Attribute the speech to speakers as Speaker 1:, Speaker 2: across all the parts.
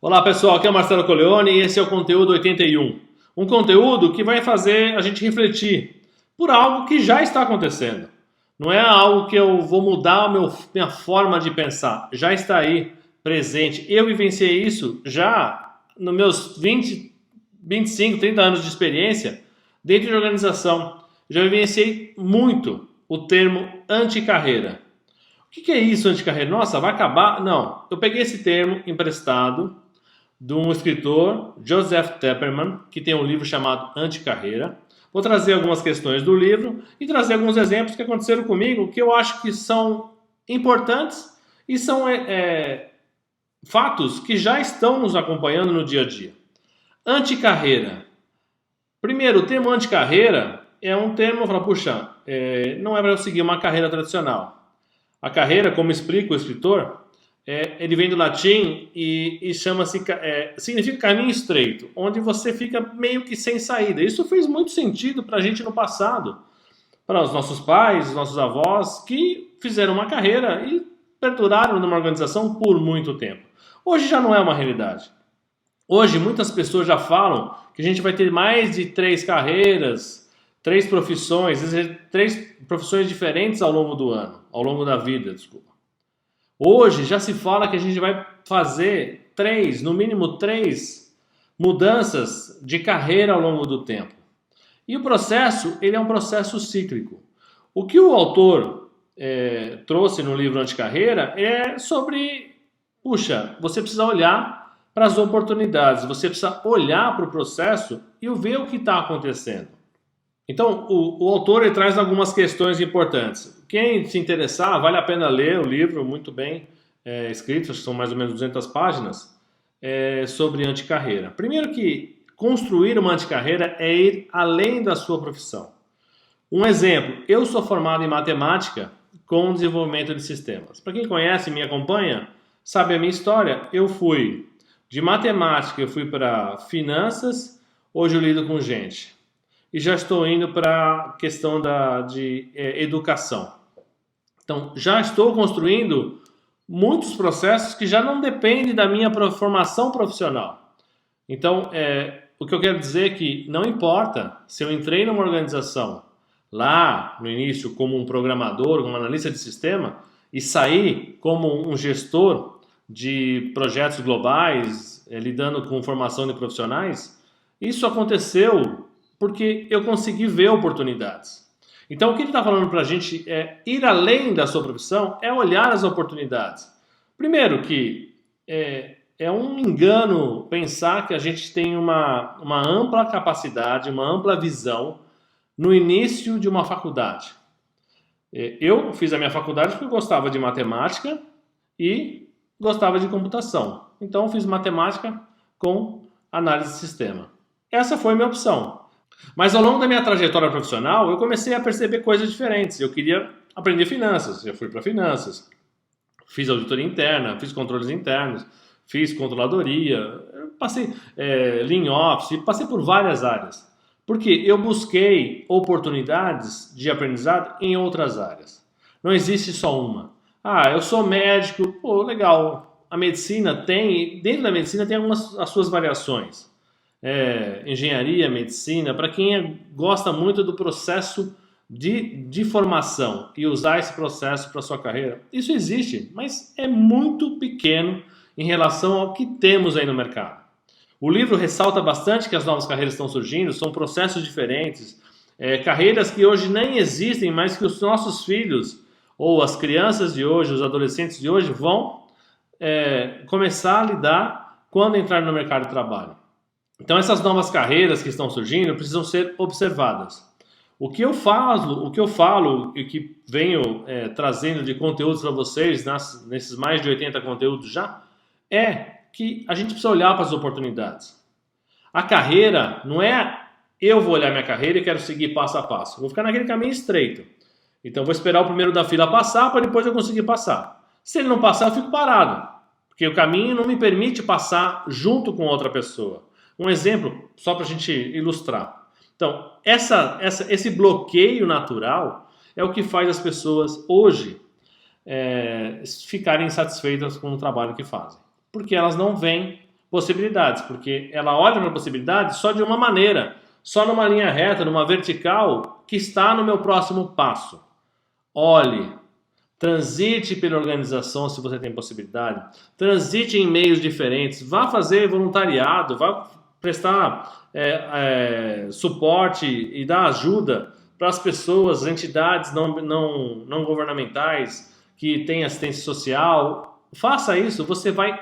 Speaker 1: Olá pessoal, aqui é o Marcelo Coleoni e esse é o Conteúdo 81. Um conteúdo que vai fazer a gente refletir por algo que já está acontecendo. Não é algo que eu vou mudar minha forma de pensar. Já está aí, presente. Eu vivenciei isso já nos meus 20, 25, 30 anos de experiência dentro de organização. Já vivenciei muito o termo anticarreira. O que é isso, anticarreira? Nossa, vai acabar? Não. Eu peguei esse termo emprestado de um escritor, Joseph Tepperman, que tem um livro chamado Anticarreira. Vou trazer algumas questões do livro e trazer alguns exemplos que aconteceram comigo, que eu acho que são importantes e são fatos que já estão nos acompanhando no dia a dia. Anticarreira. Primeiro, o termo anticarreira é um termo, puxa, não é para eu seguir uma carreira tradicional. A carreira, como explica o escritor, ele vem do latim e chama-se, significa caminho estreito, onde você fica meio que sem saída. Isso fez muito sentido para a gente no passado, para os nossos pais, os nossos avós, que fizeram uma carreira e perduraram numa organização por muito tempo. Hoje já não é uma realidade. Hoje muitas pessoas já falam que a gente vai ter mais de 3 carreiras, 3 profissões, 3 profissões diferentes ao longo do ano, ao longo da vida, desculpa. Hoje já se fala que a gente vai fazer no mínimo 3 mudanças de carreira ao longo do tempo. E o processo, ele é um processo cíclico. O que o autor trouxe no livro Anticarreira é sobre, você precisa olhar para as oportunidades, você precisa olhar para o processo e ver o que está acontecendo. Então, o autor ele traz algumas questões importantes. Quem se interessar, vale a pena ler o livro, muito bem escrito, acho que são mais ou menos 200 páginas, sobre anticarreira. Primeiro que construir uma anticarreira é ir além da sua profissão. Um exemplo, eu sou formado em matemática com desenvolvimento de sistemas. Para quem conhece e me acompanha, sabe a minha história. Eu fui de matemática, eu fui para finanças, hoje eu lido com gente. E já estou indo para a questão de educação. Então, já estou construindo muitos processos que já não dependem da minha formação profissional. Então, o que eu quero dizer é que não importa se eu entrei numa organização lá no início como um programador, como um analista de sistema, e saí como um gestor de projetos globais, lidando com formação de profissionais, isso aconteceu porque eu consegui ver oportunidades. Então, o que ele está falando para a gente é ir além da sua profissão, é olhar as oportunidades. Primeiro que é um engano pensar que a gente tem uma ampla capacidade, uma ampla visão no início de uma faculdade. Eu fiz a minha faculdade porque eu gostava de matemática e gostava de computação. Então, eu fiz matemática com análise de sistema. Essa foi a minha opção. Mas ao longo da minha trajetória profissional, eu comecei a perceber coisas diferentes. Eu queria aprender finanças, eu fui para finanças. Fiz auditoria interna, fiz controles internos, fiz controladoria, passei Lean Office, passei por várias áreas. Porque eu busquei oportunidades de aprendizado em outras áreas. Não existe só uma. Eu sou médico, legal. A medicina dentro da medicina tem as suas variações. Engenharia, medicina, para quem gosta muito do processo de formação e usar esse processo para sua carreira, isso existe, mas é muito pequeno em relação ao que temos aí no mercado. O livro ressalta bastante que as novas carreiras estão surgindo, são processos diferentes, carreiras que hoje nem existem, mas que os nossos filhos, ou as crianças de hoje, os adolescentes de hoje, vão começar a lidar quando entrar no mercado de trabalho. Então essas novas carreiras que estão surgindo precisam ser observadas. O que eu falo e que venho trazendo de conteúdos para vocês nesses mais de 80 conteúdos já, é que a gente precisa olhar para as oportunidades. A carreira não é eu vou olhar minha carreira e quero seguir passo a passo. Eu vou ficar naquele caminho estreito. Então vou esperar o primeiro da fila passar para depois eu conseguir passar. Se ele não passar, eu fico parado. Porque o caminho não me permite passar junto com outra pessoa. Um exemplo, só para a gente ilustrar. Então, esse bloqueio natural é o que faz as pessoas hoje ficarem insatisfeitas com o trabalho que fazem. Porque elas não veem possibilidades, porque ela olha para a possibilidade só de uma maneira, só numa linha reta, numa vertical, que está no meu próximo passo. Olhe, transite pela organização se você tem possibilidade, transite em meios diferentes, vá fazer voluntariado, vá prestar suporte e dar ajuda para as pessoas, entidades não governamentais que têm assistência social. Faça isso, você vai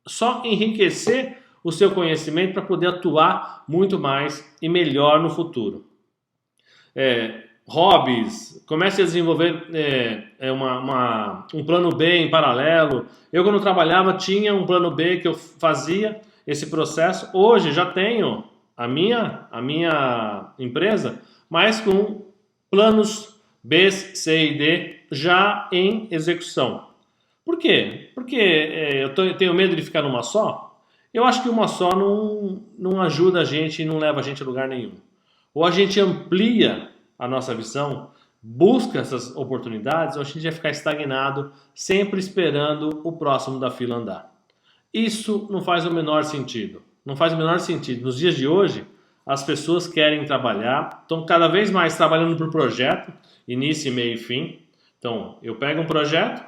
Speaker 1: só enriquecer o seu conhecimento para poder atuar muito mais e melhor no futuro. Hobbies, comece a desenvolver um plano B em paralelo. Eu, quando trabalhava, tinha um plano B que eu fazia esse processo. Hoje já tenho a minha empresa, mas com planos B, C e D já em execução. Por quê? Porque eu tenho medo de ficar numa só. Eu acho que uma só não ajuda a gente e não leva a gente a lugar nenhum. Ou a gente amplia a nossa visão, busca essas oportunidades, ou a gente vai ficar estagnado, sempre esperando o próximo da fila andar. Isso não faz o menor sentido. Não faz o menor sentido. Nos dias de hoje, as pessoas querem trabalhar, estão cada vez mais trabalhando por projeto, início, meio e fim. Então, eu pego um projeto,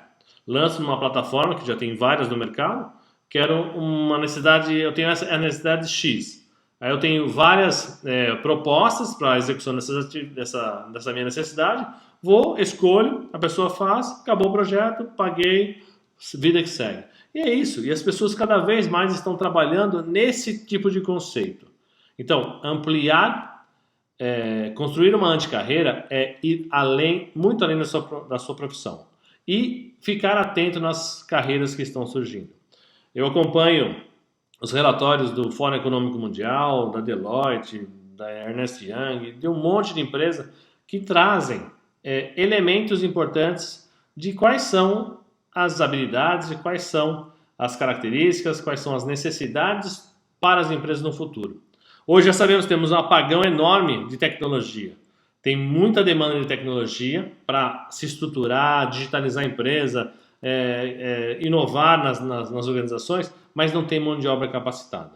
Speaker 1: lanço numa plataforma, que já tem várias no mercado, quero uma necessidade, eu tenho a necessidade X. Aí eu tenho várias propostas para a execução dessa minha necessidade, escolho, a pessoa faz, acabou o projeto, paguei, vida que segue. E é isso, e as pessoas cada vez mais estão trabalhando nesse tipo de conceito. Então, ampliar, construir uma anticarreira é ir além, muito além da sua profissão. E ficar atento nas carreiras que estão surgindo. Eu acompanho os relatórios do Fórum Econômico Mundial, da Deloitte, da Ernst Young, de um monte de empresas que trazem elementos importantes de quais são as habilidades, de quais são as características, quais são as necessidades para as empresas no futuro. Hoje já sabemos que temos um apagão enorme de tecnologia. Tem muita demanda de tecnologia para se estruturar, digitalizar a empresa, inovar nas organizações, mas não tem mão de obra capacitada.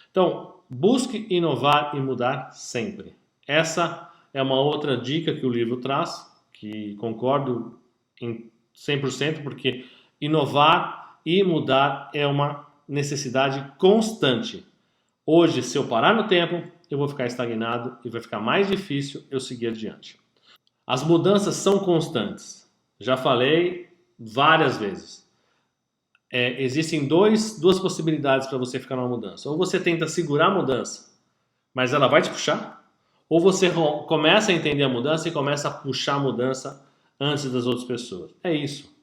Speaker 1: Então, busque inovar e mudar sempre. Essa é uma outra dica que o livro traz, que concordo em 100%, porque inovar e mudar é uma necessidade constante. Hoje, se eu parar no tempo, eu vou ficar estagnado e vai ficar mais difícil eu seguir adiante. As mudanças são constantes. Já falei várias vezes. Existem duas possibilidades para você ficar numa mudança. Ou você tenta segurar a mudança, mas ela vai te puxar. Ou você começa a entender a mudança e começa a puxar a mudança antes das outras pessoas. É isso.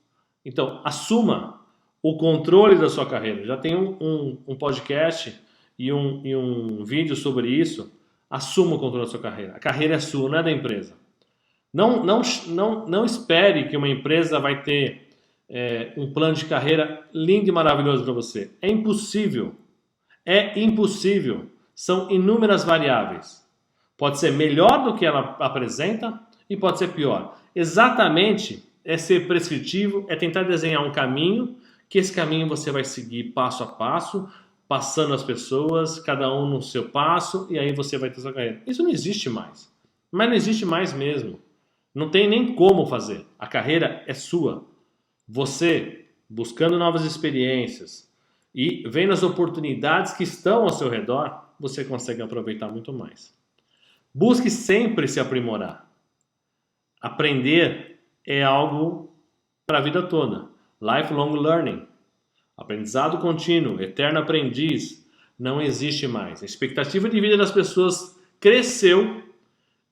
Speaker 1: Então, assuma o controle da sua carreira. Já tem um podcast e um vídeo sobre isso. Assuma o controle da sua carreira. A carreira é sua, não é da empresa. Não espere que uma empresa vai ter um plano de carreira lindo e maravilhoso para você. É impossível. É impossível. São inúmeras variáveis. Pode ser melhor do que ela apresenta e pode ser pior. Exatamente é ser prescritivo, é tentar desenhar um caminho, que esse caminho você vai seguir passo a passo, passando as pessoas, cada um no seu passo, e aí você vai ter sua carreira. Isso não existe mais. Mas não existe mais mesmo. Não tem nem como fazer. A carreira é sua. Você, buscando novas experiências e vendo as oportunidades que estão ao seu redor, você consegue aproveitar muito mais. Busque sempre se aprimorar. Aprender é algo para a vida toda. Lifelong learning. Aprendizado contínuo, eterno aprendiz, não existe mais. A expectativa de vida das pessoas cresceu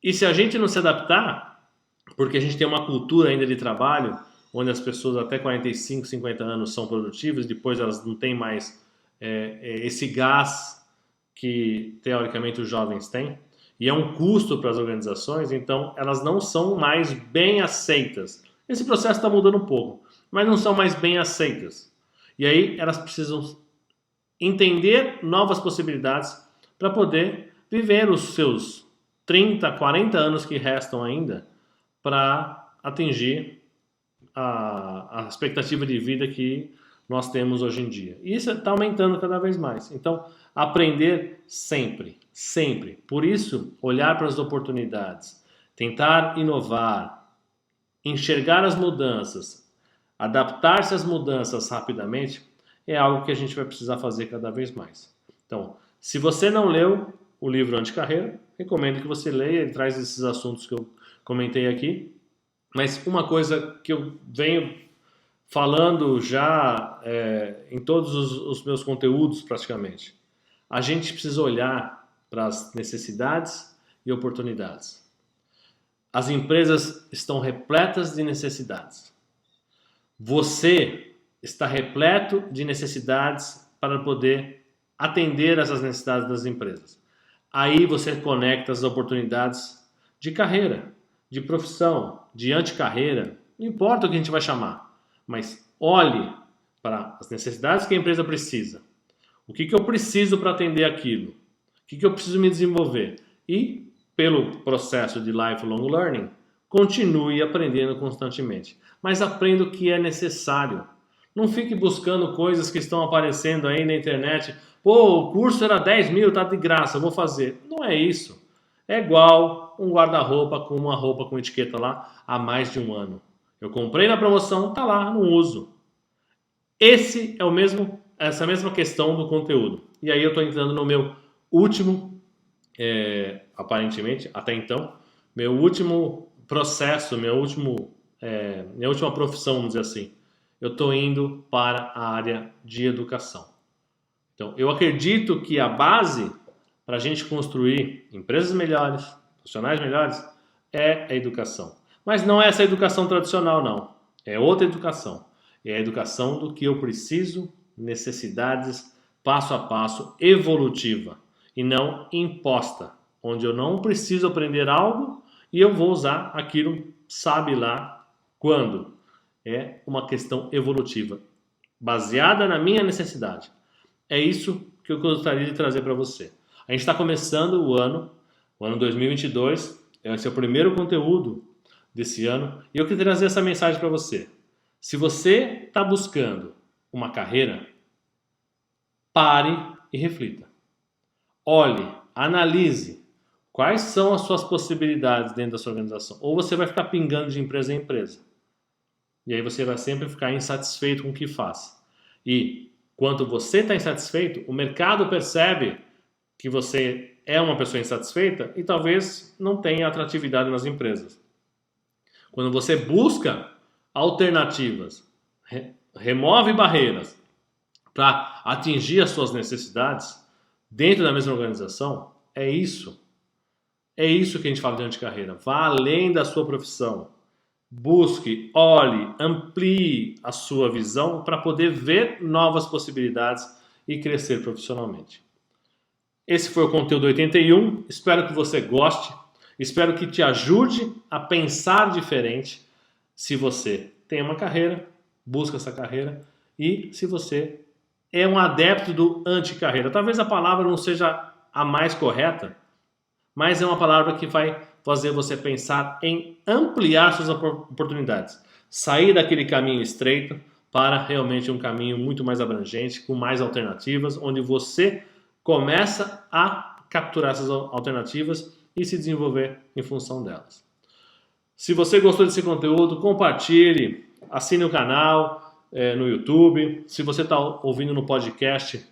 Speaker 1: e se a gente não se adaptar, porque a gente tem uma cultura ainda de trabalho, onde as pessoas até 45, 50 anos são produtivas, depois elas não têm mais esse gás que teoricamente os jovens têm, e é um custo para as organizações, então elas não são mais bem aceitas. Esse processo está mudando um pouco, mas não são mais bem aceitas. E aí elas precisam entender novas possibilidades para poder viver os seus 30, 40 anos que restam ainda para atingir a expectativa de vida que nós temos hoje em dia. E isso está aumentando cada vez mais. Então, aprender sempre, sempre. Por isso, olhar para as oportunidades, tentar inovar, enxergar as mudanças, adaptar-se às mudanças rapidamente, é algo que a gente vai precisar fazer cada vez mais. Então, se você não leu o livro Anticarreira, recomendo que você leia, ele traz esses assuntos que eu comentei aqui. Mas uma coisa que eu venho falando já em todos os meus conteúdos praticamente, a gente precisa olhar para as necessidades e oportunidades. As empresas estão repletas de necessidades. Você está repleto de necessidades para poder atender essas necessidades das empresas. Aí você conecta as oportunidades de carreira, de profissão, de anticarreira, não importa o que a gente vai chamar, mas olhe para as necessidades que a empresa precisa. O que eu preciso para atender aquilo? O que eu preciso me desenvolver? E, pelo processo de lifelong learning, continue aprendendo constantemente. Mas aprenda o que é necessário. Não fique buscando coisas que estão aparecendo aí na internet. Pô, o curso era 10 mil, tá de graça, vou fazer. Não é isso. É igual um guarda-roupa com uma roupa com etiqueta lá há mais de um ano. Eu comprei na promoção, tá lá, não uso. Essa mesma questão do conteúdo. E aí eu estou entrando no meu último, aparentemente, até então, meu último processo, minha última profissão, vamos dizer assim. Eu estou indo para a área de educação. Então, eu acredito que a base para a gente construir empresas melhores, profissionais melhores, é a educação. Mas não é essa educação tradicional, não. É outra educação. É a educação do que eu preciso, necessidades, passo a passo, evolutiva. E não imposta, onde eu não preciso aprender algo e eu vou usar aquilo, sabe lá quando. É uma questão evolutiva, baseada na minha necessidade. É isso que eu gostaria de trazer para você. A gente está começando o ano 2022, esse é o primeiro conteúdo desse ano, e eu queria trazer essa mensagem para você. Se você está buscando uma carreira, pare e reflita. Olhe, analise quais são as suas possibilidades dentro da sua organização. Ou você vai ficar pingando de empresa em empresa. E aí você vai sempre ficar insatisfeito com o que faz. E quando você está insatisfeito, o mercado percebe que você é uma pessoa insatisfeita e talvez não tenha atratividade nas empresas. Quando você busca alternativas, remove barreiras para atingir as suas necessidades dentro da mesma organização, é isso. É isso que a gente fala de anticarreira. Vá além da sua profissão. Busque, olhe, amplie a sua visão para poder ver novas possibilidades e crescer profissionalmente. Esse foi o conteúdo 81. Espero que você goste. Espero que te ajude a pensar diferente. Se você tem uma carreira, busca essa carreira. E se você é um adepto do anticarreira. Talvez a palavra não seja a mais correta, mas é uma palavra que vai fazer você pensar em ampliar suas oportunidades. Sair daquele caminho estreito para realmente um caminho muito mais abrangente, com mais alternativas, onde você começa a capturar essas alternativas e se desenvolver em função delas. Se você gostou desse conteúdo, compartilhe, assine o canal no YouTube. Se você está ouvindo no podcast,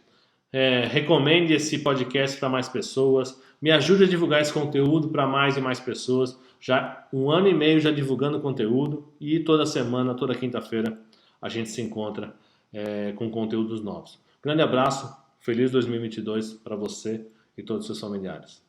Speaker 1: recomende esse podcast para mais pessoas. Me ajude a divulgar esse conteúdo para mais e mais pessoas. Já 1 ano e meio já divulgando conteúdo e toda semana, toda quinta-feira, a gente se encontra com conteúdos novos. Grande abraço, feliz 2022 para você e todos os seus familiares.